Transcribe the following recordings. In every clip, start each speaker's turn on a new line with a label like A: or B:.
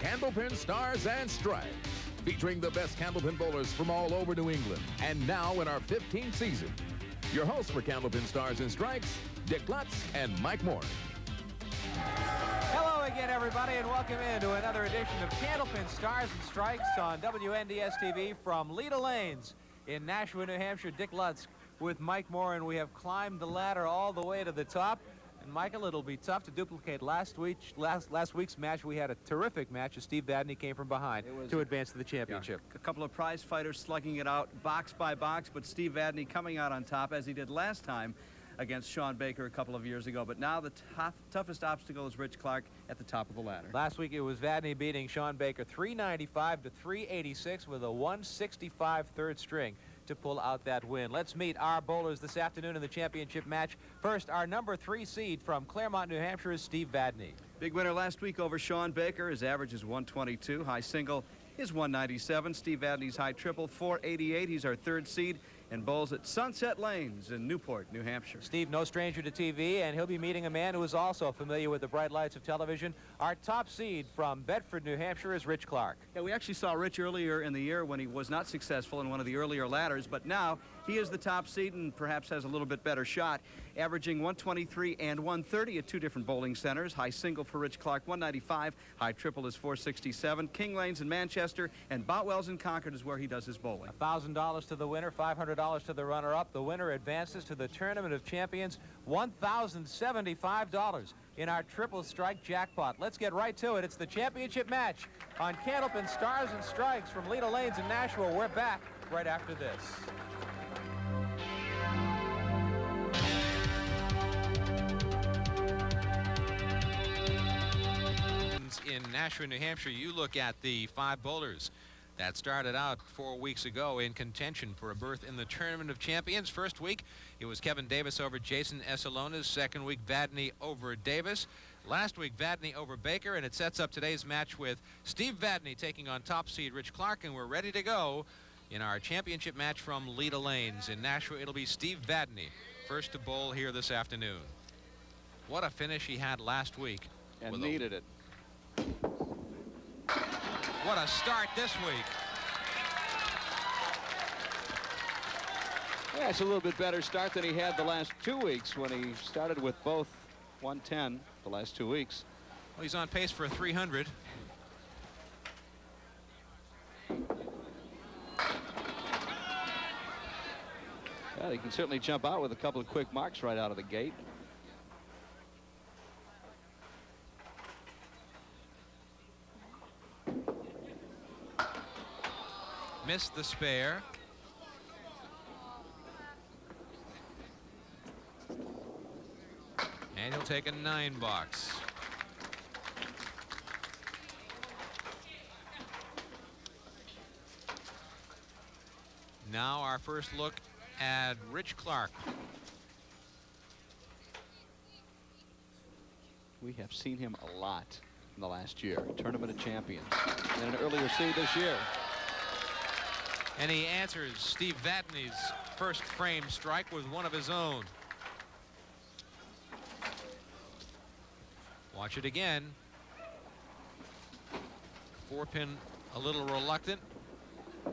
A: Candlepin Stars and Stripes, featuring the best candlepin bowlers from all over New England. And now in our 15th season, your hosts for Candlepin Stars and Stripes, Dick Lutz and Mike Moore.
B: Hello again, everybody, and welcome into another edition of Candlepin Stars and Strikes on WNDS-TV from Leda Lanes in Nashua, New Hampshire. Dick Lutz with Mike Moore, and we have climbed the ladder all the way to the top. And Michael, it'll be tough to duplicate last week's match. We had a terrific match as Steve Vadney came from behind to advance to the championship.
C: Yeah, a couple of prize fighters slugging it out box by box, but Steve Vadney coming out on top as he did last time against Sean Baker a couple of years ago. But now the toughest obstacle is Rich Clark at the top of the ladder.
B: Last week it was Vadney beating Sean Baker 395 to 386 with a 165 third string to pull out that win. Let's meet our bowlers this afternoon in the championship match. First, our number 3 seed from Claremont, New Hampshire is Steve Vadney.
C: Big winner last week over Sean Baker. His average is 122. High single is 197. Steve Vadney's high triple, 488. He's our 3rd seed and bowls at Sunset Lanes in Newport, New Hampshire.
B: Steve, no stranger to TV, and he'll be meeting a man who is also familiar with the bright lights of television. Our top seed from Bedford, New Hampshire is Rich Clark.
C: Yeah, we actually saw Rich earlier in the year when he was not successful in one of the earlier ladders, but now he is the top seed and perhaps has a little bit better shot, averaging 123 and 130 at 2 different bowling centers. High single for Rich Clark, 195. High triple is 467. King Lanes in Manchester and Boutwell's in Concord is where he does his bowling.
B: $1,000 to the winner, $500 to the runner-up. The winner advances to the Tournament of Champions, $1,075 in our triple strike jackpot. Let's get right to it. It's the championship match on Candlepin Stars and Strikes from Leda Lanes in Nashua. We're back right after this. In Nashua, New Hampshire, you look at the 5 bowlers that started out 4 weeks ago in contention for a berth in the Tournament of Champions. First week, it was Kevin Davis over Jason Esalonas. Second week, Vadney over Davis. Last week, Vadney over Baker, and it sets up today's match with Steve Vadney taking on top seed Rich Clark, and we're ready to go in our championship match from Leda Lanes. In Nashua, it'll be Steve Vadney, first to bowl here this afternoon. What a finish he had last week.
D: And needed it.
B: What a start this week.
D: Yeah, it's a little bit better start than he had the last 2 weeks when he started with both 110 the last 2 weeks.
B: Well, he's on pace for a 300.
D: Well, he can certainly jump out with a couple of quick marks right out of the gate.
B: Missed the spare. And he'll take a 9 box. Now our first look at Rich Clark.
D: We have seen him a lot in the last year. Tournament of Champions. And an earlier seed this year.
B: And he answers Steve Vadney's first frame strike with one of his own. Watch it again. 4-pin a little reluctant.
D: A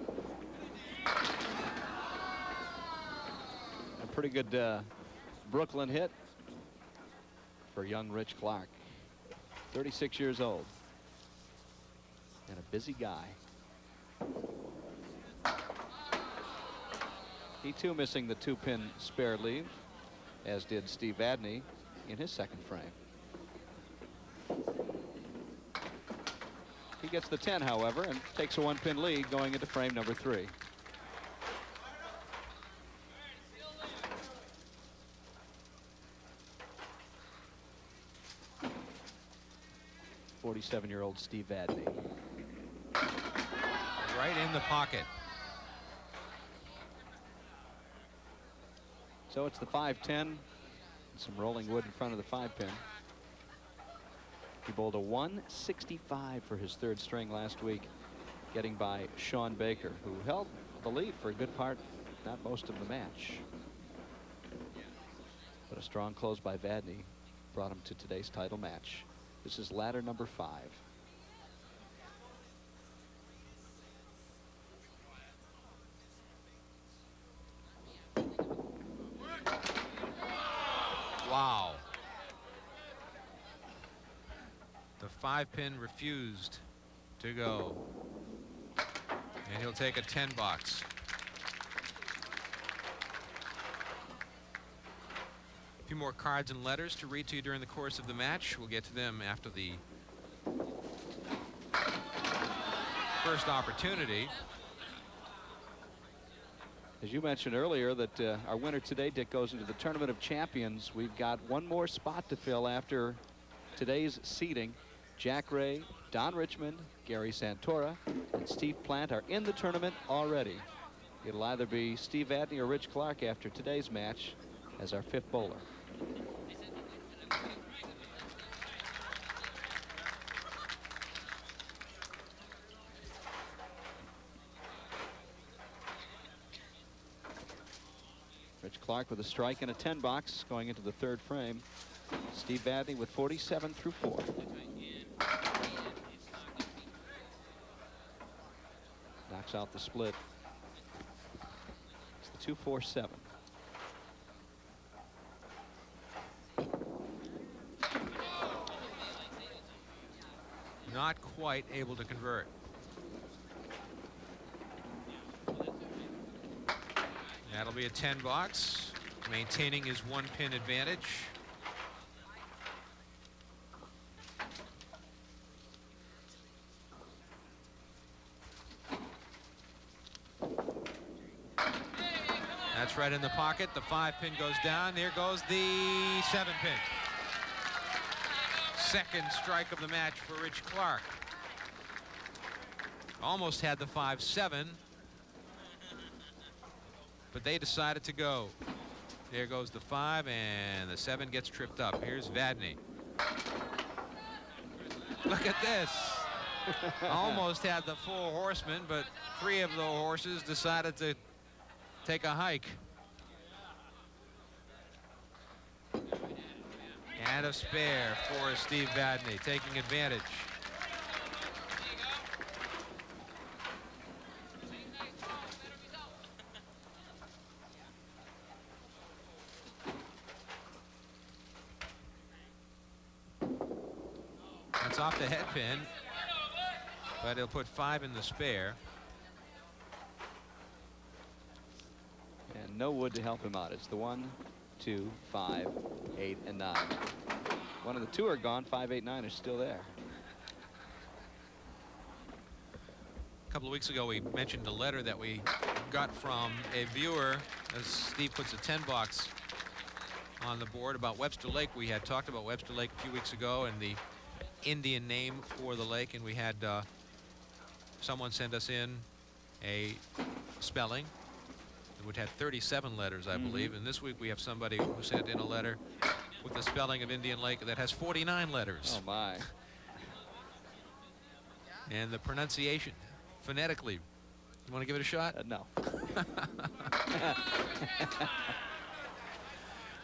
D: pretty good Brooklyn hit for young Rich Clark. 36 years old. And a busy guy. He too missing the 2-pin spare leave, as did Steve Vadney in his second frame. He gets the 10, however, and takes a 1-pin lead going into frame number 3. '47-year-old Steve Vadney.
B: Right in the pocket.
D: So it's the 5-10. Some rolling wood in front of the 5-pin. He bowled a 165 for his 3rd string last week, getting by Sean Baker, who held the lead for a good part, not most of the match. But a strong close by Vadney brought him to today's title match. This is ladder number 5.
B: 5-pin refused to go. And he'll take a 10 box. A few more cards and letters to read to you during the course of the match. We'll get to them after the first opportunity.
D: As you mentioned earlier that our winner today, Dick, goes into the Tournament of Champions. We've got one more spot to fill after today's seeding. Jack Ray, Don Richmond, Gary Santora, and Steve Plant are in the tournament already. It'll either be Steve Vadney or Rich Clark after today's match as our 5th bowler. Rich Clark with a strike and a 10 box going into the 3rd frame. Steve Vadney with 47 through 4. Knocks out the split. It's the 2-4-7.
B: Not quite able to convert. That'll be a 10 box, maintaining his 1-pin advantage. That's right in the pocket. The 5-pin goes down. There goes the 7-pin. Second strike of the match for Rich Clark. Almost had the 5-7. But they decided to go. There goes the 5, and the 7 gets tripped up. Here's Vadney. Look at this. Almost had the 4 horsemen, but 3 of the horses decided to take a hike. And a spare for Steve Vadney, taking advantage. It's off the head pin, but he'll put 5 in the spare.
D: And no wood to help him out. It's the 1, 2, 5, 8, and 9. One of the 2 are gone. 5, 8, 9 is still there.
B: A couple of weeks ago, we mentioned a letter that we got from a viewer as Steve puts a 10 box on the board about Webster Lake. We had talked about Webster Lake a few weeks ago and the Indian name for the lake, and we had someone send us in a spelling which had 37 letters, I believe, and this week we have somebody who sent in a letter with the spelling of Indian Lake that has 49 letters.
D: Oh my.
B: And the pronunciation phonetically, you want to give it a shot?
D: No.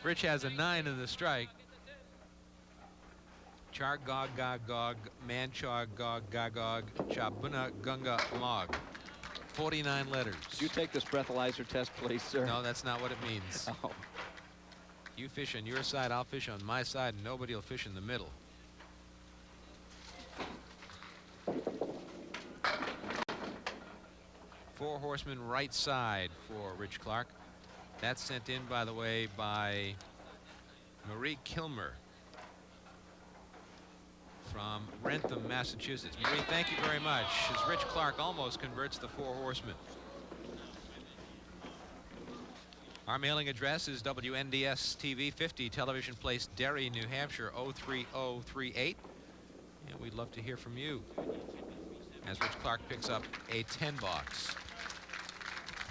B: Rich has a 9 in the strike. Char gog gog gog, man char gog gagog, chabuna gunga log. 49 letters.
D: Could you take this breathalyzer test, please, sir?
B: No, that's not what it means.
D: Oh.
B: You fish on your side, I'll fish on my side, and nobody will fish in the middle. Four horsemen right side for Rich Clark. That's sent in, by the way, by Marie Kilmer from Rentham, Massachusetts. Marie, thank you very much, as Rich Clark almost converts the Four Horsemen. Our mailing address is WNDS TV, 50 Television Place, Derry, New Hampshire, 03038. And we'd love to hear from you as Rich Clark picks up a 10 box.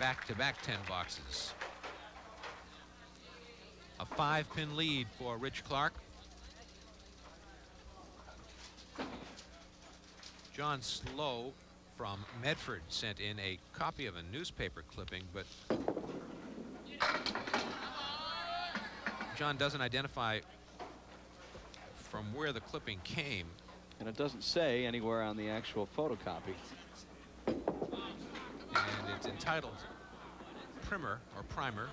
B: Back-to-back 10 boxes. A 5-pin lead for Rich Clark. John Slow from Medford sent in a copy of a newspaper clipping, but John doesn't identify from where the clipping came.
D: And it doesn't say anywhere on the actual photocopy.
B: And it's entitled Primer, or Primer.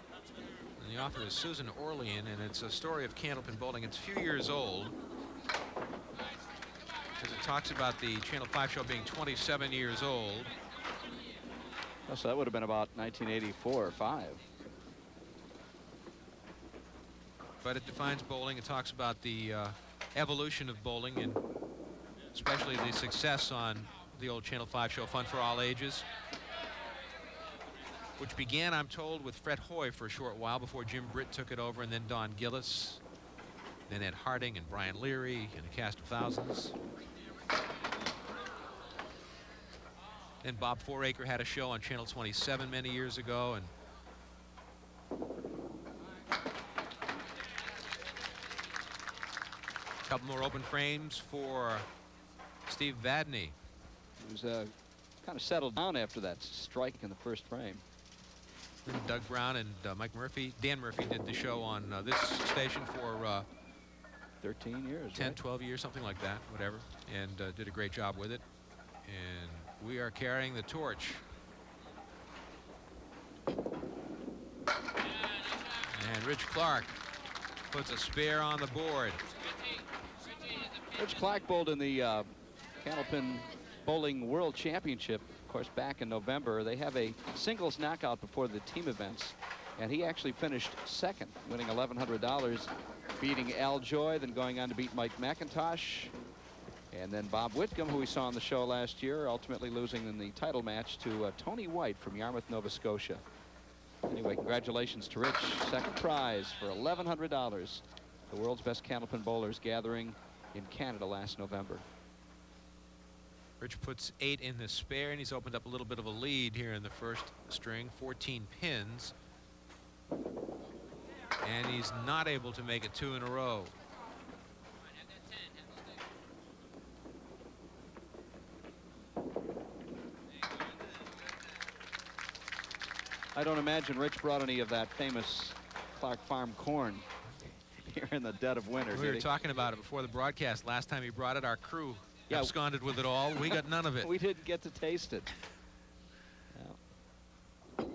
B: And the author is Susan Orlean, and it's a story of candlepin bowling. It's a few years old. because it talks about the Channel 5 show being 27 years old.
D: Oh, so that would have been about 1984 or 5.
B: But it defines bowling. It talks about the evolution of bowling, and especially the success on the old Channel 5 show, Fun for All Ages, which began, I'm told, with Fred Hoy for a short while before Jim Britt took it over, and then Don Gillis, then Ed Harding and Brian Leary and a cast of thousands. Then Bob Foraker had a show on Channel 27 many years ago, and a couple more open frames for Steve Vadney.
D: He was kind of settled down after that strike in the first frame.
B: Then Doug Brown and Mike Murphy. Dan Murphy did the show on this station for
D: 13 years,
B: 10,
D: right?
B: 12 years, something like that, whatever, and did a great job with it. And we are carrying the torch. And Rich Clark puts a spare on the board.
D: Rich Clark bowled in the Candlepin Bowling World Championship, of course, back in November. They have a singles knockout before the team events, and he actually finished second, winning $1,100, beating Al Joy, then going on to beat Mike McIntosh, and then Bob Whitcomb, who we saw on the show last year, ultimately losing in the title match to Tony White from Yarmouth, Nova Scotia. Anyway, congratulations to Rich. Second prize for $1,100. The world's best Candlepin bowlers gathering in Canada last November.
B: Rich puts 8 in the spare, and he's opened up a little bit of a lead here in the first string, 14 pins. And he's not able to make it 2 in a row.
D: I don't imagine Rich brought any of that famous Clark Farm corn here in the dead of winter.
B: We were talking about it before the broadcast. Last time he brought it, our crew
D: Yeah.
B: absconded with it all. We got none of it.
D: We didn't get to taste it. Yeah.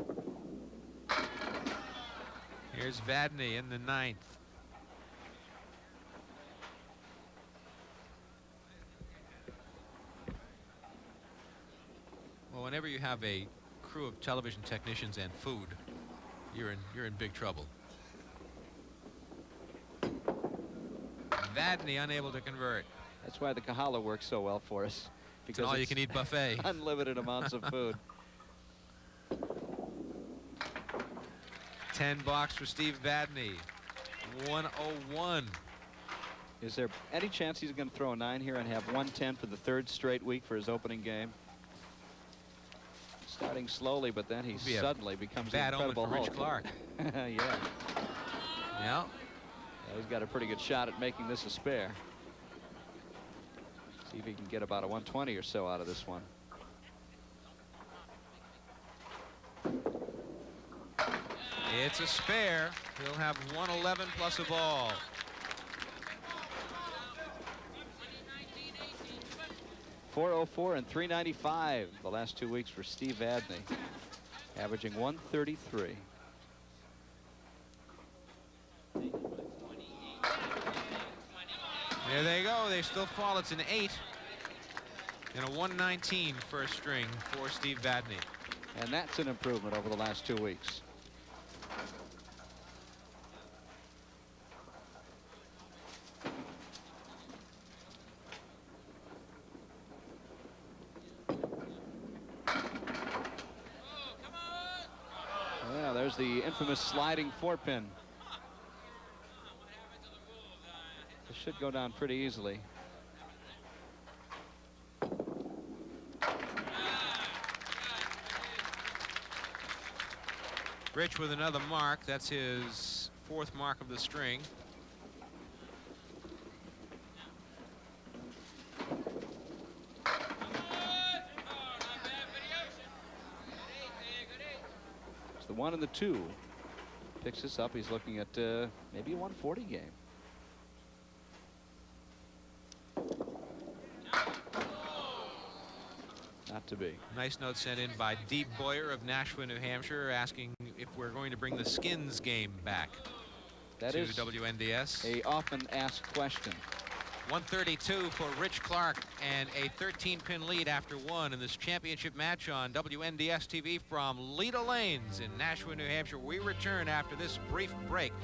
B: Here's Vadney in the 9th. Well, whenever you have a crew of television technicians and food, you're in big trouble. Vadney unable to convert.
D: That's why the Kahala works so well for us.
B: It's an all-you-can-eat buffet.
D: Unlimited amounts of food.
B: 10 box for Steve Vadney. 101.
D: Is there any chance he's going to throw a 9 here and have 110 for the 3rd straight week for his opening game? Starting slowly, but then he suddenly becomes an
B: bad omen
D: incredible
B: for Rich
D: Hulk.
B: Clark.
D: Yeah.
B: Yeah.
D: He's got a pretty good shot at making this a spare. See if he can get about a 120 or so out of this one.
B: It's a spare. He'll have 111 plus a ball.
D: .404 and .395 the last 2 weeks for Steve Vadney, averaging 133.
B: There they go. They still fall. It's an 8 and a 119 first string for Steve Vadney.
D: And that's an improvement over the last 2 weeks. Yeah, there's the infamous sliding 4-pin. This should go down pretty easily.
B: Rich with another mark. That's his 4th mark of the string.
D: It's the 1 and the 2. Picks this up. He's looking at maybe a 140 game. Not to be.
B: Nice note sent in by Dee Boyer of Nashua, New Hampshire, asking if we're going to bring the skins game back
D: That
B: to
D: is
B: WNDS.
D: a often asked question.
B: 132 for Rich Clark, and a 13-pin lead after one in this championship match on WNDS TV from Leda Lanes in Nashua, New Hampshire. We return after this brief break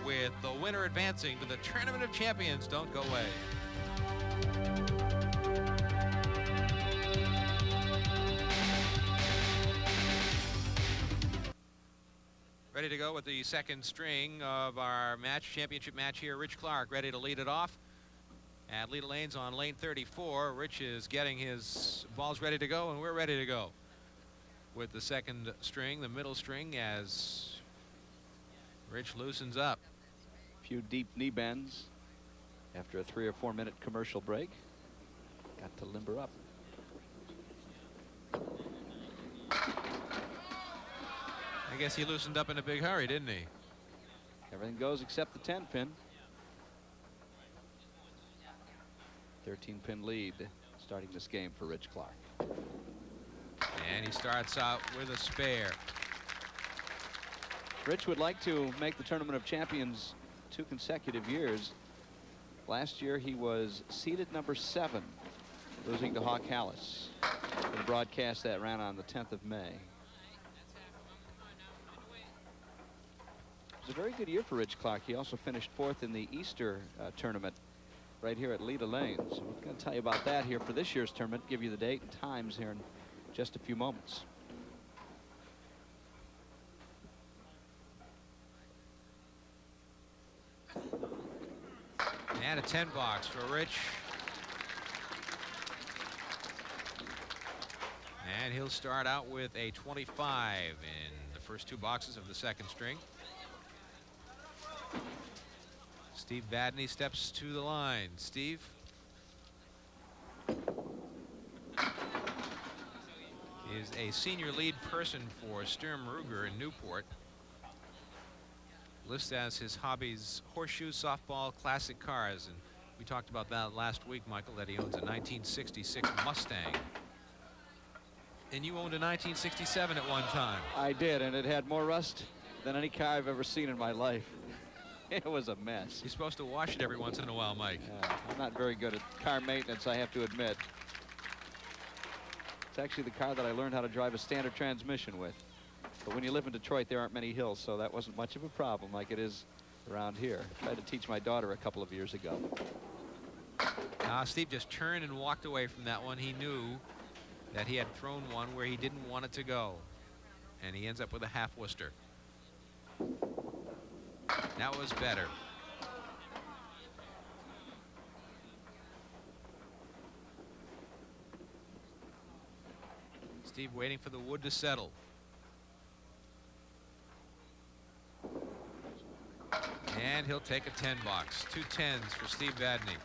B: with the winner advancing to the Tournament of Champions. Don't go away. Ready to go with the second string of our championship match here. Rich Clark ready to lead it off at Leda Lanes on lane 34. Rich is getting his balls ready to go, and we're ready to go with the second string, the middle string, as Rich loosens up.
D: A few deep knee bends after a 3 or 4 minute commercial break. Got to limber up.
B: I guess he loosened up in a big hurry, didn't he?
D: Everything goes except the 10-pin. 13-pin lead starting this game for Rich Clark.
B: And he starts out with a spare.
D: Rich would like to make the Tournament of Champions 2 consecutive years. Last year he was seeded number 7, losing to Hawk Hallis in a broadcast that ran on the 10th of May. It was a very good year for Rich Clark. He also finished 4th in the Easter tournament right here at Leda Lanes. So we're going to tell you about that here for this year's tournament, give you the date and times here in just a few moments.
B: And a 10 box for Rich. And he'll start out with a 25 in the first 2 boxes of the second string. Steve Vadney steps to the line. Steve. Is a senior lead person for Sturm Ruger in Newport. Lists as his hobbies horseshoe, softball, classic cars. And we talked about that last week, Michael, that he owns a 1966 Mustang. And you owned a 1967 at one time.
D: I did, and it had more rust than any car I've ever seen in my life. It was a mess.
B: You're supposed to wash it every once in a while, Mike.
D: I'm not very good at car maintenance, I have to admit. It's actually the car that I learned how to drive a standard transmission with. But when you live in Detroit, there aren't many hills, so that wasn't much of a problem like it is around here. I tried to teach my daughter a couple of years ago.
B: Steve just turned and walked away from that one. He knew that he had thrown one where he didn't want it to go. And he ends up with a half Worcester. That was better. Steve waiting for the wood to settle. And he'll take a 10 box. 2 10s for Steve Vadney.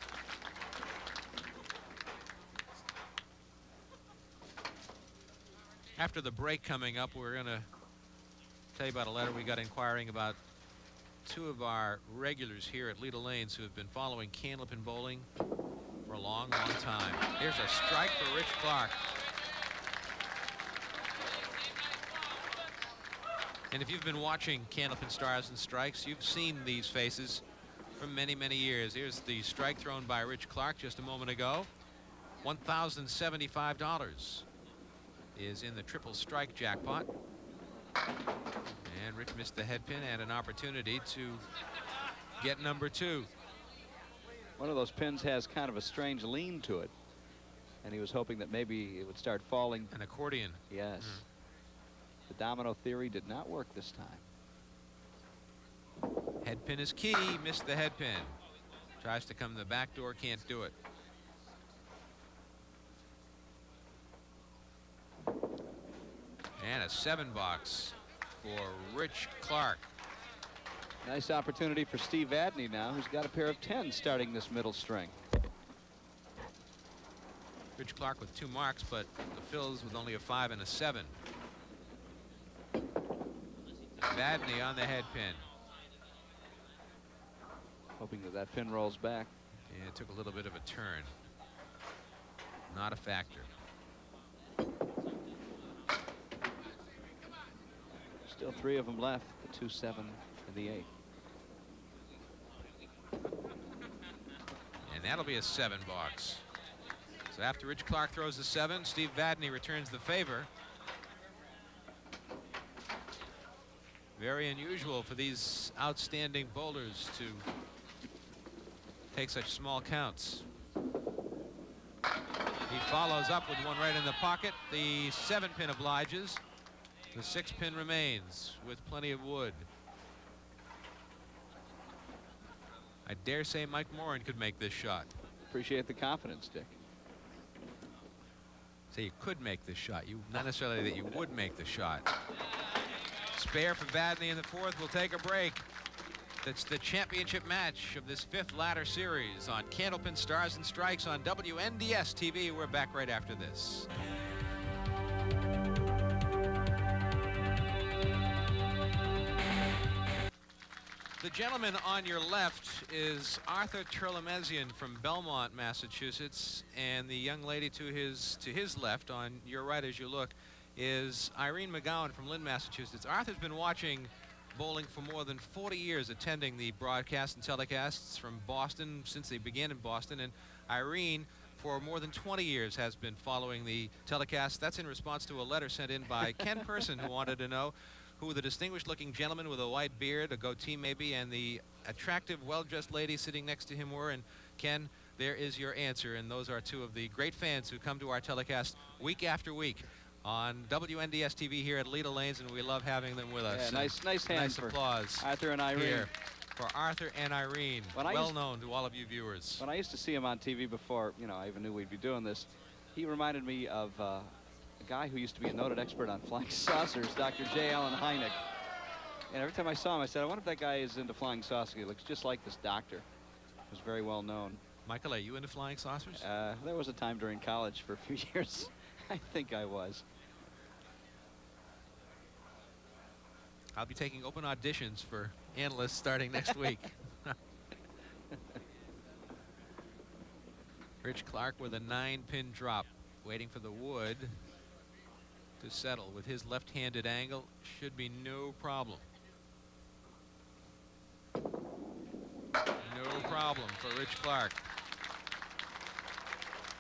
B: After the break coming up, we're going to tell you about a letter we got inquiring about 2 of our regulars here at Leda Lanes who have been following Candlepin bowling for a long, long time. Here's a strike for Rich Clark. And if you've been watching Candlepin Stars and Strikes, you've seen these faces for many, many years. Here's the strike thrown by Rich Clark just a moment ago. $1,075 is in the triple strike jackpot. And Rich missed the head pin and an opportunity to get number 2.
D: One of those pins has kind of a strange lean to it. And he was hoping that maybe it would start falling.
B: An accordion.
D: Yes. The domino theory did not work this time.
B: Head pin is key. Missed the head pin. Tries to come to the back door. Can't do it. And a 7 box for Rich Clark.
D: Nice opportunity for Steve Vadney now, who's got a pair of 10s starting this middle string.
B: Rich Clark with 2 marks, but the fills with only a 5 and a 7. Vadney on the head pin.
D: Hoping that that pin rolls back.
B: Yeah, it took a little bit of a turn. Not a factor.
D: Still 3 of them left, the 2, 7, and the 8.
B: And That'll be a 7 box. So after Rich Clark throws the 7, Steve Vadney returns the favor. Very unusual for these outstanding bowlers to take such small counts. He follows up with one right in the pocket. The 7-pin obliges. The 6-pin remains with plenty of wood. I dare say Mike Moran could make this shot.
D: Appreciate the confidence, Dick.
B: Say you could make this shot. Not necessarily that you would make the shot. Spare for Vadney in the 4th. We'll take a break. That's the championship match of this 5th ladder series on Candlepin Stars and Strikes on WNDS TV. We're back right after this. The gentleman on your left is Arthur Turlemezian from Belmont, Massachusetts, and the young lady to his left, on your right as you look, is Irene McGowan from Lynn, Massachusetts. Arthur's been watching bowling for more than 40 years, attending the broadcasts and telecasts from Boston since they began in Boston, and Irene for more than 20 years has been following the telecast. That's in response to a letter sent in by Ken Person, who wanted to know who the distinguished-looking gentleman with a white beard, a goatee maybe, and the attractive, well-dressed lady sitting next to him were. And Ken, there is your answer. And those are two of the great fans who come to our telecast week after week on WNDS TV here at Leda Lanes, and we love having them with us.
D: Yeah, nice hand
B: nice
D: for
B: applause
D: Arthur and Irene.
B: Here for Arthur and Irene, well known to all of you viewers.
D: When I used to see him on TV before, I even knew we'd be doing this, he reminded me of a guy who used to be a noted expert on flying saucers, Dr. J. Allen Hynek. And every time I saw him, I said, I wonder if that guy is into flying saucers. He looks just like this doctor. He was very well known.
B: Michael, are you into flying saucers?
D: There was a time during college for a few years. I think I was.
B: I'll be taking open auditions for analysts starting next week. Rich Clark with a 9-pin drop, waiting for the wood to settle. With his left-handed angle, should be no problem. No problem for Rich Clark.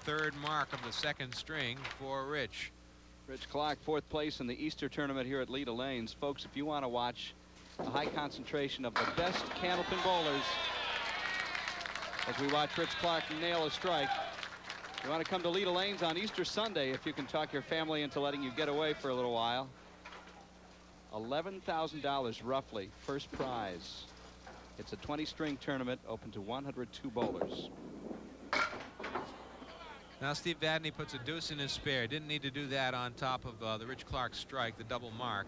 B: 3rd mark of the 2nd string for Rich.
D: Rich Clark, 4th place in the Easter tournament here at Leda Lanes. Folks, if you want to watch a high concentration of the best candlepin bowlers as we watch Rich Clark nail a strike, you want to come to Leda Lanes on Easter Sunday if you can talk your family into letting you get away for a little while. $11,000 roughly, first prize. It's a 20-string tournament open to 102 bowlers.
B: Now Steve Vadney puts a deuce in his spare. Didn't need to do that on top of the Rich Clark strike, the double mark.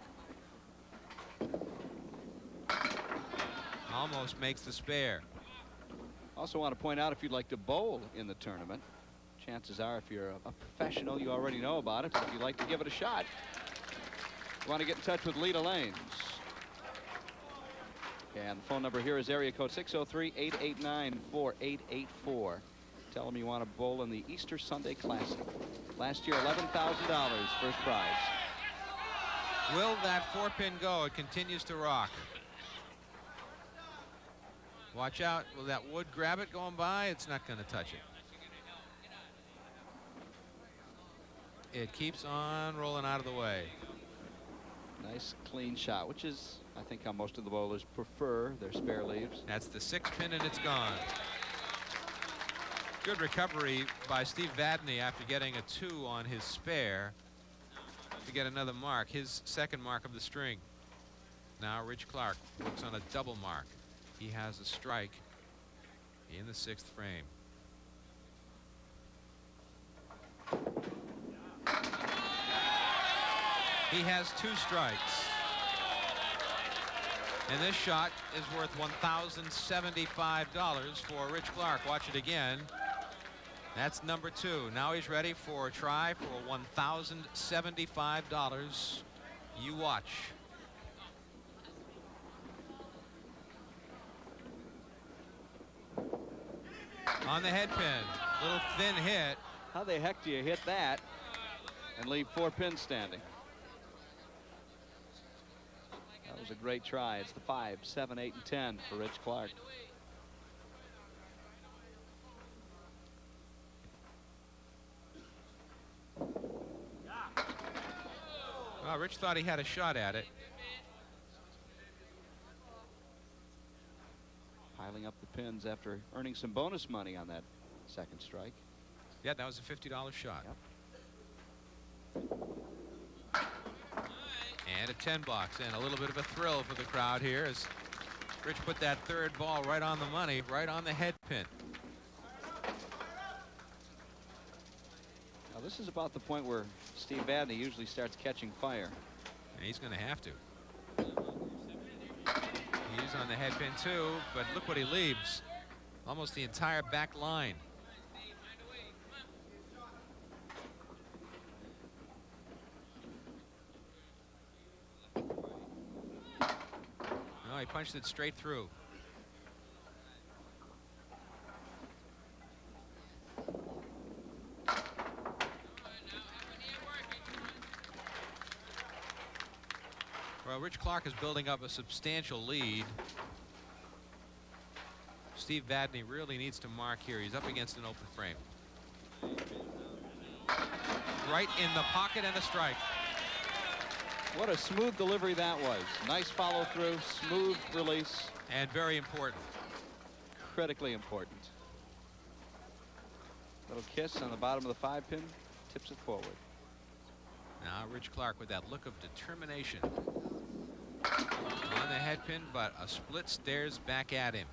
B: Almost makes the spare.
D: Also want to point out, if you'd like to bowl in the tournament, chances are if you're a professional, you already know about it. But if you'd like to give it a shot, you want to get in touch with Leda Lanes. And the phone number here is area code 603-889-4884. Tell them you want to bowl in the Easter Sunday Classic. Last year, $11,000 first prize.
B: Will that 4-pin go? It continues to rock. Watch out. Will that wood grab it going by? It's not going to touch it. It keeps on rolling out of the way.
D: Nice clean shot, which is, I think, how most of the bowlers prefer their spare leaves.
B: That's the 6-pin, and it's gone. Good recovery by Steve Vadney after getting a 2 on his spare to get another mark, his 2nd mark of the string. Now Rich Clark looks on a double mark. He has a strike in the 6th frame. He has 2 strikes. And this shot is worth $1,075 for Rich Clark. Watch it again. That's number 2. Now he's ready for a try for $1,075. You watch. On the head pin. Little thin hit.
D: How the heck do you hit that and leave 4 pins standing? That was a great try. It's the 5, 7, 8, and 10 for Rich Clark.
B: Well, Rich thought he had a shot at it.
D: Piling up the pins after earning some bonus money on that second strike.
B: Yeah, that was a $50 shot.
D: Yep.
B: And a 10 box, and a little bit of a thrill for the crowd here as Rich put that third ball right on the money, right on the head pin.
D: Now this is about the point where Steve Vadney usually starts catching fire.
B: And he's going to have to. He's on the head pin too, but look what he leaves. Almost the entire back line. No, he punched it straight through. Well, Rich Clark is building up a substantial lead. Steve Vadney really needs to mark here. He's up against an open frame. Right in the pocket and a strike.
D: What a smooth delivery that was. Nice follow through, smooth release.
B: And very important.
D: Critically important. Little kiss on the bottom of the 5-pin, tips it forward.
B: Now Rich Clark with that look of determination. On the head pin, but a split stares back at him.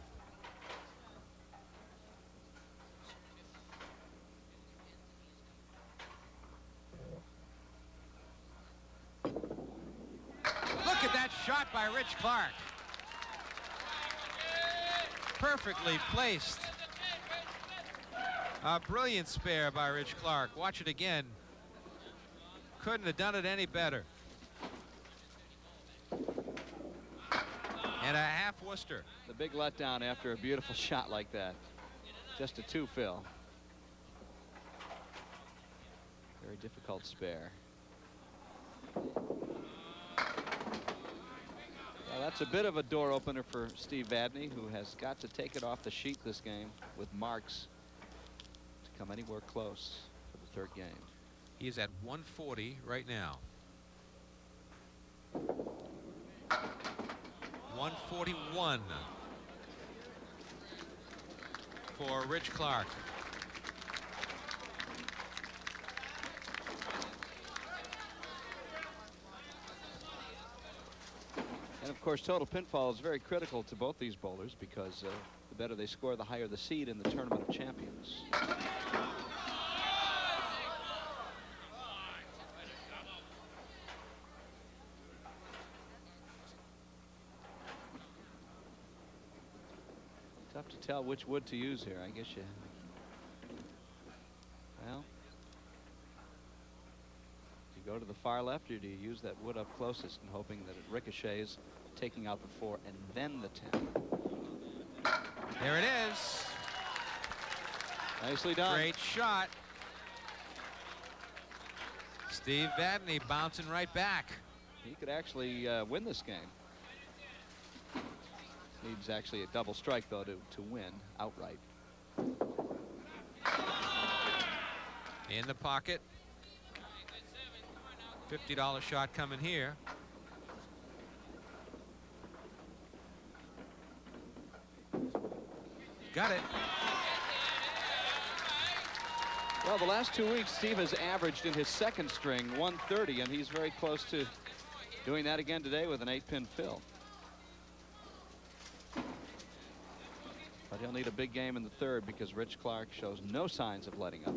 B: Look at that shot by Rich Clark. Perfectly placed. A brilliant spare by Rich Clark. Watch it again. Couldn't have done it any better. And a half Worcester.
D: The big letdown after a beautiful shot like that. Just a 2 fill. Very difficult spare. Well, that's a bit of a door opener for Steve Vadney, who has got to take it off the sheet this game with marks to come anywhere close for the third game.
B: He's at 140 right now. 141 for Rich Clark.
D: And of course, total pinfall is very critical to both these bowlers because the better they score, the higher the seed in the Tournament of Champions. Tough to tell which wood to use here. I guess you, well, do you go to the far left or do you use that wood up closest and hoping that it ricochets, taking out the 4 and then the 10?
B: There it is.
D: Nicely done.
B: Great shot. Steve Vadney bouncing right back.
D: He could actually win this game. Needs actually a double strike, though, to win outright.
B: In the pocket. $50 shot coming here. Got it.
D: Well, the last 2 weeks, Steve has averaged in his second string 130, and he's very close to doing that again today with an 8-pin fill. But he'll need a big game in the third because Rich Clark shows no signs of letting up.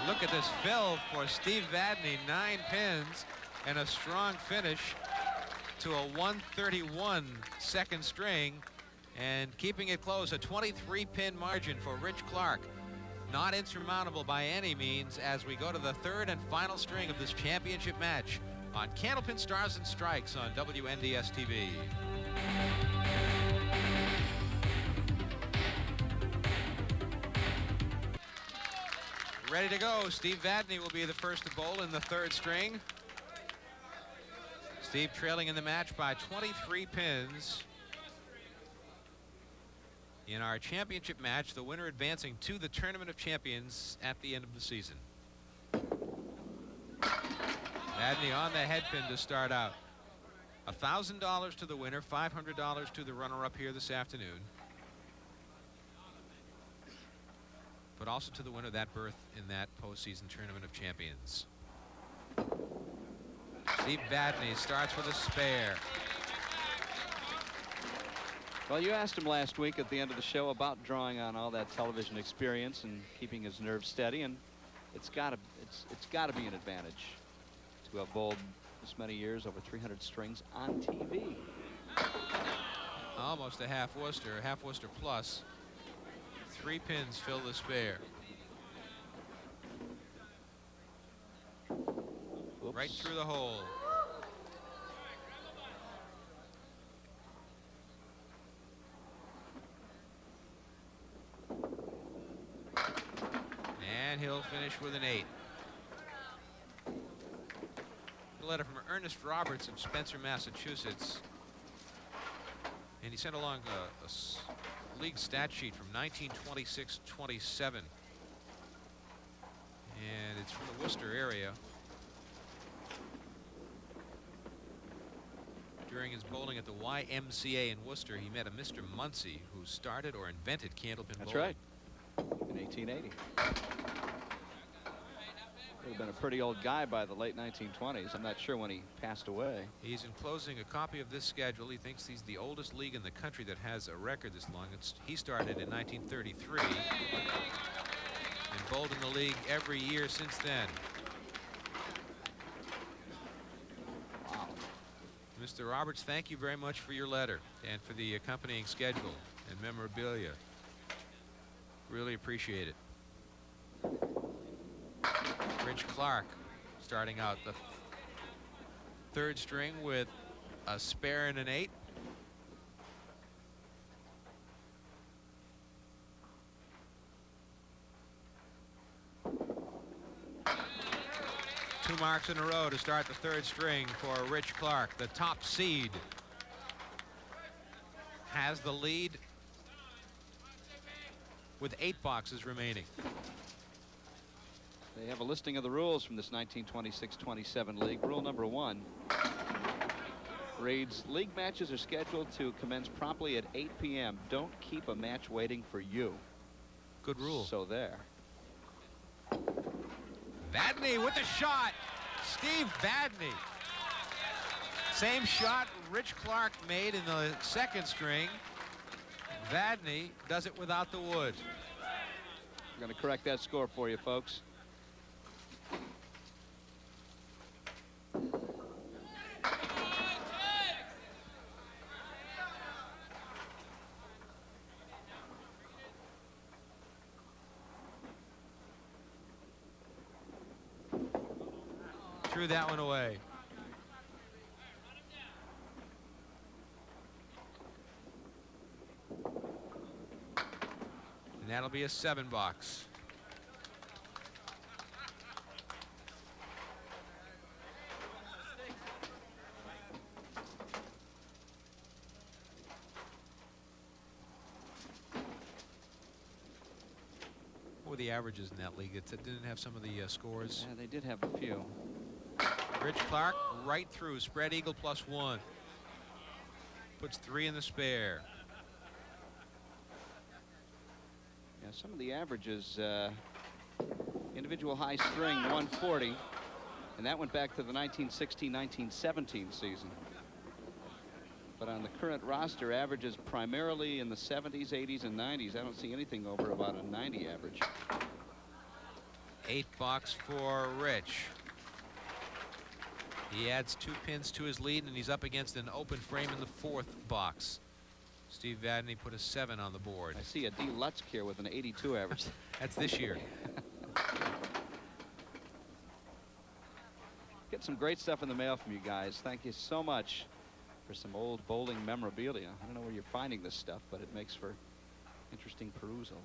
B: Look at this fill for Steve Vadney. 9 pins and a strong finish to a 131 second string, and keeping it close, a 23-pin margin for Rich Clark. Not insurmountable by any means as we go to the third and final string of this championship match on Candlepin Stars and Strikes on WNDS TV. Ready to go. Steve Vadney will be the first to bowl in the third string. Steve trailing in the match by 23 pins. In our championship match, the winner advancing to the Tournament of Champions at the end of the season. Vadney on the head pin to start out. $1,000 to the winner, $500 to the runner-up here this afternoon. But also to the winner of that berth in that postseason Tournament of Champions. Steve Vadney starts with a spare.
D: Well, you asked him last week at the end of the show about drawing on all that television experience and keeping his nerves steady, and it's got to be an advantage to have bowled this many years, over 300 strings on TV.
B: Almost a half Worcester plus. 3 pins fill the spare.
D: Oops.
B: Right through the hole. And he'll finish with an 8. A letter from Ernest Roberts of Spencer, Massachusetts. And he sent along a league stat sheet from 1926-27. And it's from the Worcester area. During his bowling at the YMCA in Worcester, he met a Mr. Muncie who started or invented candlepin bowling.
D: That's right. In 1880. Would have been a pretty old guy by the late 1920s. I'm not sure when he passed away.
B: He's enclosing a copy of this schedule. He thinks he's the oldest league in the country that has a record this long. He started in 1933 and bowled in the league every year since then.
D: Wow.
B: Mr. Roberts, thank you very much for your letter and for the accompanying schedule and memorabilia. Really appreciate it. Rich Clark starting out the 3rd string with a spare and an 8. Two marks in a row to start the 3rd string for Rich Clark. The top seed has the lead with 8 boxes remaining.
D: They have a listing of the rules from this 1926-27 league. Rule number 1 reads, league matches are scheduled to commence promptly at 8 p.m. Don't keep a match waiting for you.
B: Good rule.
D: So there.
B: Vadney with the shot. Steve Vadney. Same shot Rich Clark made in the 2nd string. Vadney does it without the wood.
D: I'm going to correct that score for you, folks.
B: Threw that one away. And that'll be a 7 box. What were the averages in that league? It didn't have some of the scores.
D: Yeah, they did have a few.
B: Rich Clark right through, spread eagle +1. Puts 3 in the spare.
D: Yeah, some of the averages, individual high string 140, and that went back to the 1916-1917 season. But on the current roster, averages primarily in the 70s, 80s, and 90s. I don't see anything over about a 90 average.
B: 8 box for Rich. He adds 2 pins to his lead, and he's up against an open frame in the 4th box. Steve Vadney put a 7 on the board.
D: I see a D. Lutzk here with an 82 average.
B: That's this year.
D: Get some great stuff in the mail from you guys. Thank you so much for some old bowling memorabilia. I don't know where you're finding this stuff, but it makes for interesting perusal.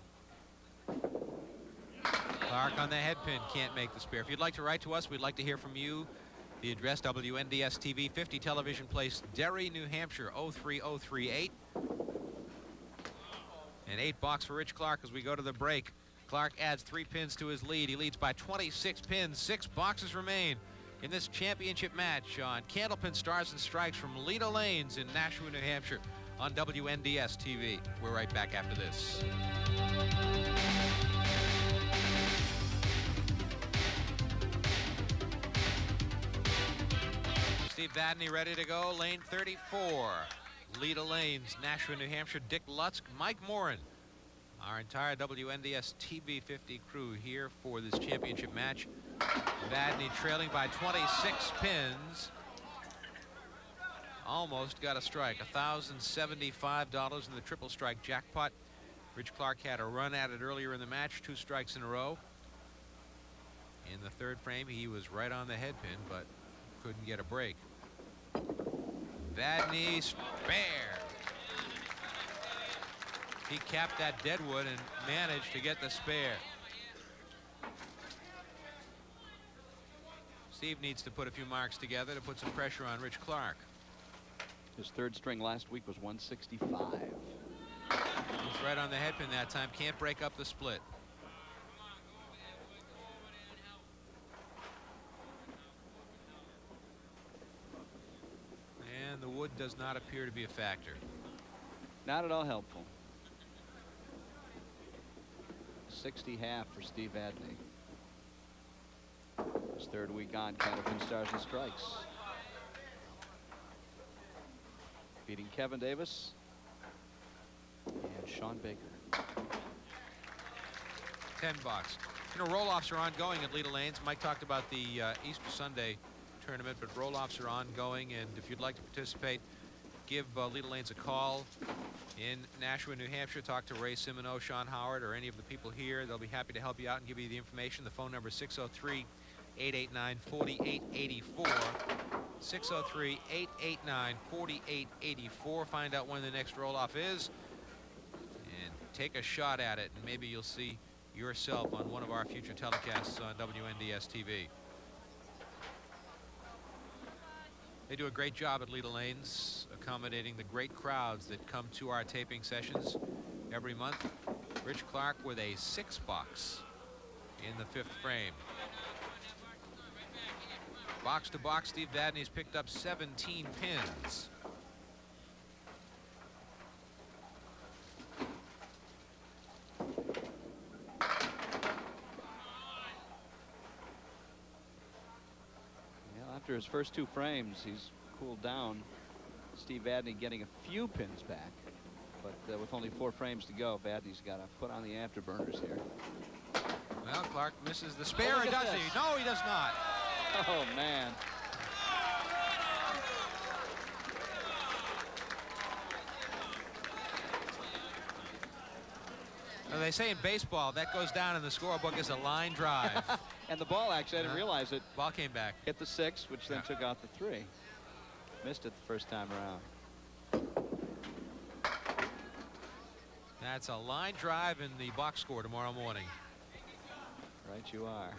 B: Clark on the head pin, can't make the spare. If you'd like to write to us, we'd like to hear from you. The address, WNDS TV, 50 Television Place, Derry, New Hampshire, 03038. An 8 box for Rich Clark as we go to the break. Clark adds 3 pins to his lead. He leads by 26 pins. 6 boxes remain. in this championship match on Candlepin Stars and Strikes from Leda Lanes in Nashua, New Hampshire on WNDS TV. We're right back after this. Steve Vadney ready to go. Lane 34. Leda Lanes, Nashua, New Hampshire. Dick Lutz, Mike Morin. Our entire WNDS TV 50 crew here for this championship match. Vadney trailing by 26 pins. Almost got a strike. $1,075 in the triple strike jackpot. Rich Clark had a run at it earlier in the match, 2 strikes in a row. In the third frame, he was right on the head pin, but couldn't get a break. Vadney spare. He capped that deadwood and managed to get the spare. Steve needs to put a few marks together to put some pressure on Rich Clark.
D: His third string last week was 165.
B: He's right on the head pin that time. Can't break up the split. And the wood does not appear to be a factor.
D: Not at all helpful. 60 half for Steve Vadney. His third week on Candlepin Stars and Strikes. Beating Kevin Davis and Sean Baker.
B: 10 bucks. You know, roll-offs are ongoing at Leda Lanes. Mike talked about the Easter Sunday tournament, but roll-offs are ongoing, and if you'd like to participate, give Leda Lanes a call in Nashua, New Hampshire. Talk to Ray Simoneau, Sean Howard, or any of the people here. They'll be happy to help you out and give you the information. The phone number is 603-889-4884. 603-889-4884. Find out when the next roll-off is and take a shot at it, and maybe you'll see yourself on one of our future telecasts on WNDS TV. They do a great job at Leda Lanes, accommodating the great crowds that come to our taping sessions every month. Rich Clark with a 6-box in the 5th frame. Box to box, Steve Vadney's picked up 17 pins.
D: After his first 2 frames, he's cooled down. Steve Vadney getting a few pins back, but with only 4 frames to go, Vadney's got to put on the afterburners here.
B: Well, Clark misses the spare, or does he? No, he does not.
D: Oh, man.
B: Well, they say in baseball that goes down in the scorebook as a line drive.
D: And the ball, actually, I didn't realize it.
B: Ball came back.
D: Hit the 6, which then took out the 3. Missed it the first time around.
B: That's a line drive in the box score tomorrow morning.
D: Right you are.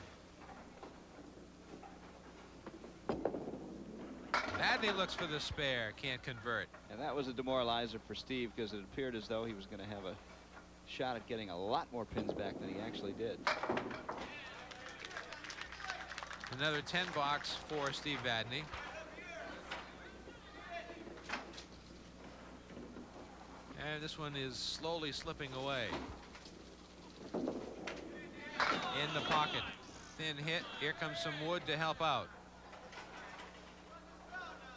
B: Vadney looks for the spare, can't convert.
D: And that was a demoralizer for Steve, because it appeared as though he was going to have a shot at getting a lot more pins back than he actually did.
B: Another 10 box for Steve Vadney. And this one is slowly slipping away. In the pocket. Thin hit. Here comes some wood to help out.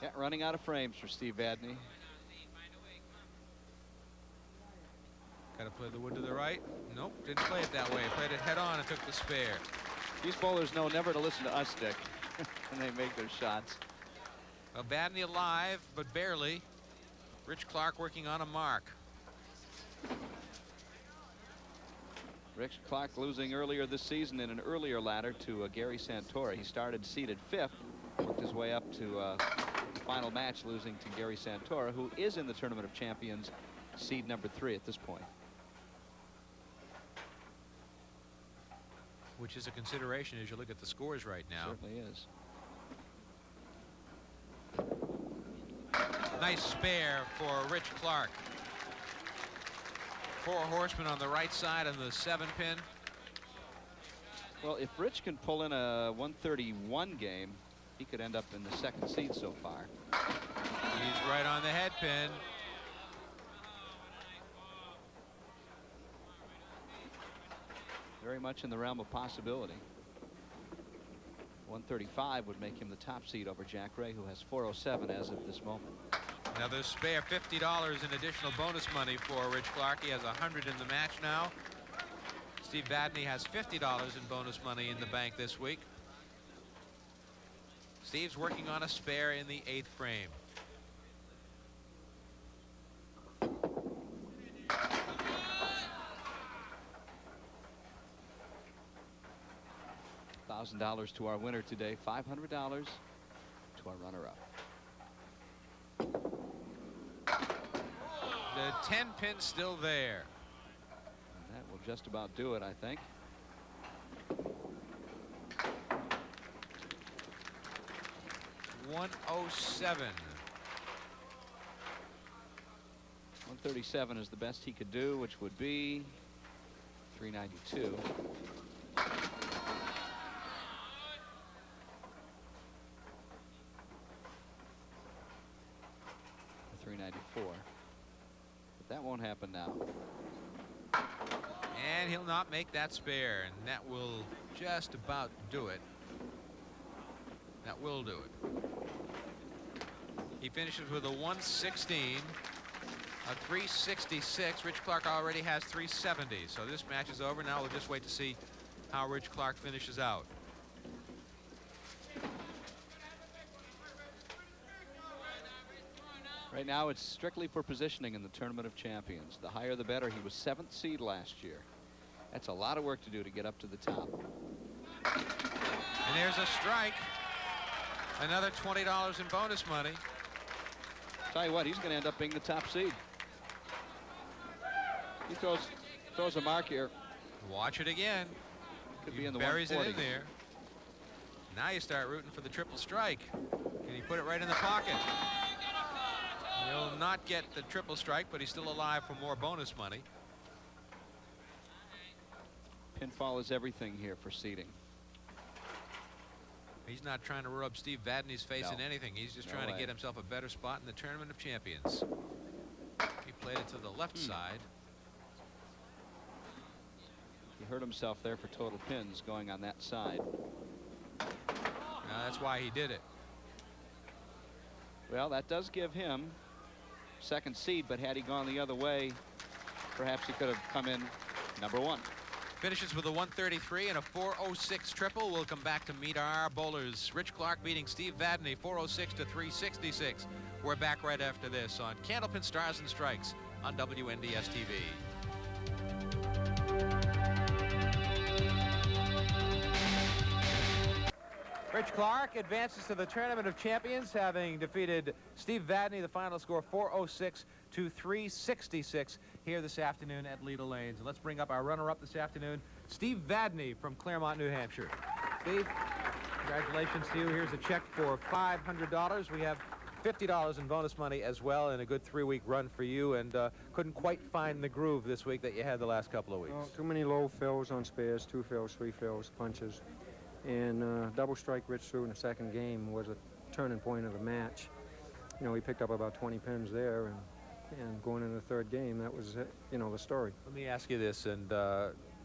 D: Yeah, running out of frames for Steve Vadney.
B: Got to play the wood to the right. Nope, didn't play it that way. Played it head on and took the spare.
D: These bowlers know never to listen to us, Dick, when they make their shots.
B: Well, Vadney alive, but barely. Rich Clark working on a mark.
D: Rich Clark losing earlier this season in an earlier ladder to Gary Santora. He started seeded 5th, worked his way up to the final match, losing to Gary Santora, who is in the Tournament of Champions, seed number 3 at this point.
B: Which is a consideration as you look at the scores right now.
D: Certainly is.
B: Nice spare for Rich Clark. 4 horsemen on the right side of the 7-pin.
D: Well, if Rich can pull in a 131 game, he could end up in the second seed so far.
B: He's right on the head pin.
D: Very much in the realm of possibility. 135 would make him the top seed over Jack Ray, who has 407 as of this moment.
B: Another spare $50 in additional bonus money for Rich Clark. He has 100 in the match now. Steve Vadney has $50 in bonus money in the bank this week. Steve's working on a spare in the 8th frame.
D: $1,000 to our winner today, $500 to our runner-up.
B: The 10 pin's still there.
D: And that will just about do it, I think.
B: $107.
D: 137 is the best he could do, which would be $392. $394. But that won't happen now.
B: And he'll not make that spare, and that will just about do it. That will do it. He finishes with a 116, a 366. Rich Clark already has 370. So this match is over. Now we'll just wait to see how Rich Clark finishes out.
D: Right now it's strictly for positioning in the Tournament of Champions. The higher the better. He was 7th seed last year. That's a lot of work to do to get up to the top.
B: And there's a strike. Another $20 in bonus money.
D: Tell you what, he's going to end up being the top seed. He throws a mark here.
B: Watch it again.
D: Could
B: He
D: be in the
B: buries
D: 140.
B: it in there. Now you start rooting for the triple strike. Can he put it right in the pocket? He'll not get the triple strike, but he's still alive for more bonus money.
D: Pinfall is everything here for seeding.
B: He's not trying to rub Steve Vadney's face in anything. He's just trying to get himself a better spot in the Tournament of Champions. He played it to the left side.
D: He hurt himself there for total pins going on that side.
B: Now that's why he did it.
D: Well, that does give him second seed, but had he gone the other way, perhaps he could have come in number 1.
B: Finishes with a 133 and a 406 triple. We'll come back to meet our bowlers. Rich Clark beating Steve Vadney 406 to 366. We're back right after this on Candlepin Stars and Strikes on WNDS TV. Rich Clark advances to the Tournament of Champions, having defeated Steve Vadney. The final score 406 to 366 here this afternoon at Leda Lanes. And let's bring up our runner-up this afternoon, Steve Vadney from Claremont, New Hampshire. Steve, congratulations to you. Here's a check for $500. We have $50 in bonus money as well, and a good 3-week run for you, and couldn't quite find the groove this week that you had the last couple of weeks.
E: Oh, too many low fills on spares, 2 fills, 3 fills, punches. And double strike Rich through in the second game was a turning point of the match. You know, he picked up about 20 pins there, and going into the third game, that was, you know, the story.
F: Let me ask you this, and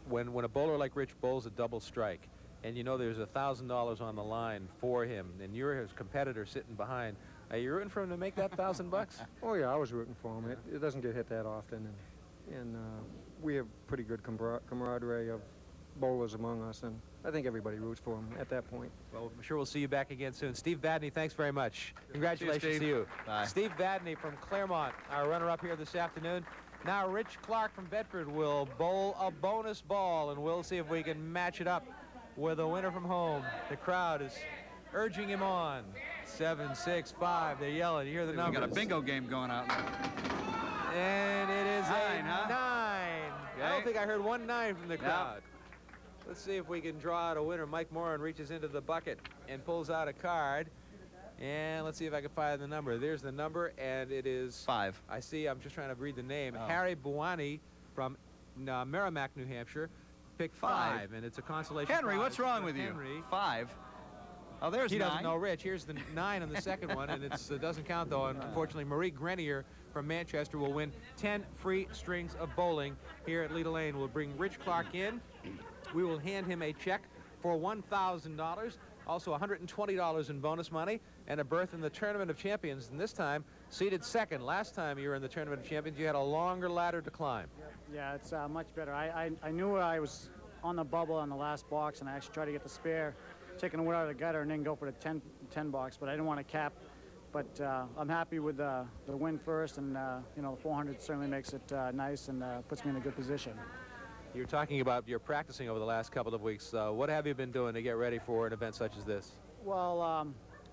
F: when a bowler like Rich bowls a double strike, and you know there's $1,000 on the line for him, and you're his competitor sitting behind, are you rooting for him to make that $1,000?
E: Oh yeah, I was rooting for him. It doesn't get hit that often, and we have pretty good camaraderie of bowlers among us, and I think everybody roots for him at that point.
F: Well, I'm sure we'll see you back again soon. Steve Vadney, thanks very much. Congratulations to you.
D: Bye.
F: Steve Vadney from Claremont, our runner-up here this afternoon. Now Rich Clark from Bedford will bowl a bonus ball, and we'll see if we can match it up with a winner from home. The crowd is urging him on. 7, 6, 5. They're yelling. You hear the numbers.
C: We got a bingo game going out now.
F: And it is
C: 9,
F: a
C: huh?
F: 9. I don't think I heard 1 9 from the crowd. Let's see if we can draw out a winner. Mike Moran reaches into the bucket and pulls out a card. And let's see if I can find the number. There's the number, and it is
C: 5.
F: I see. I'm just trying to read the name.
C: Oh.
F: Harry Buwani from Merrimack, New Hampshire, picked 5, and it's a consolation
C: Henry,
F: prize
C: what's wrong
F: for
C: with you?
F: Henry.
C: 5. Oh, there's
F: He
C: 9.
F: doesn't know Rich. Here's the 9 on the second one, and it doesn't count, though. And unfortunately, Marie Grenier from Manchester will win 10 free strings of bowling here at Leda Lane. We'll bring Rich Clark in. We will hand him a check for $1,000, also $120 in bonus money, and a berth in the Tournament of Champions, and this time seated second. Last time you were in the Tournament of Champions, you had a longer ladder to climb.
G: Yeah, it's much better. I knew I was on the bubble on the last box, and I actually tried to get the spare, taking the wood out of the gutter, and then go for the 10 box, but I didn't want to cap. But I'm happy with the win first, and you know, the 400 certainly makes it nice and puts me in a good position.
F: You're talking about your practicing over the last couple of weeks. What have you been doing to get ready for an event such as this?
G: Well,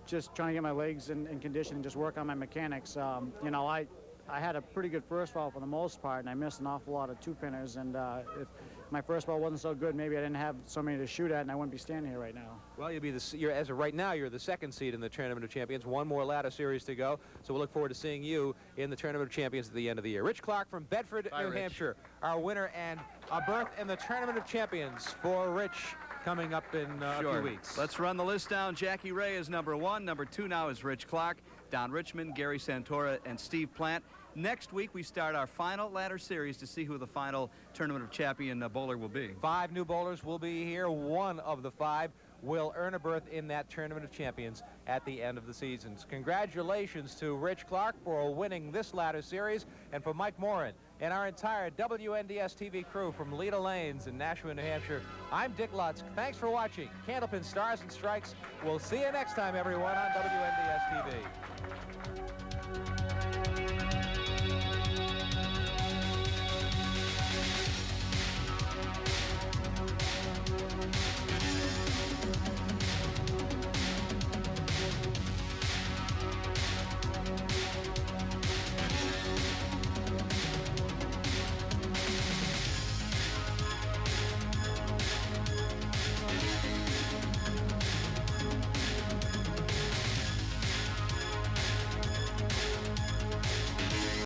G: just trying to get my legs in condition and just work on my mechanics. You know, I had a pretty good first ball for the most part, and I missed an awful lot of two-pinners, and if my first ball wasn't so good, maybe I didn't have so many to shoot at, and I wouldn't be standing here right now.
F: Well, as of right now, you're the second seed in the Tournament of Champions. One more ladder series to go, so we'll look forward to seeing you in the Tournament of Champions at the end of the year. Rich Clark from Bedford, New Hampshire, our winner, and a berth in the Tournament of Champions for Rich coming up in a few weeks.
C: Let's run the list down. Jackie Ray is number 1. Number 2 now is Rich Clark, Don Richmond, Gary Santora, and Steve Plant. Next week, we start our final ladder series to see who the final Tournament of Champion bowler will be.
F: 5 new bowlers will be here. One of the 5 will earn a berth in that Tournament of Champions at the end of the seasons. Congratulations to Rich Clark for winning this ladder series, and for Mike Morin and our entire WNDS TV crew from Leda Lanes in Nashua, New Hampshire. I'm Dick Lutz. Thanks for watching Candlepin Stars and Strikes. We'll see you next time, everyone, on WNDS TV.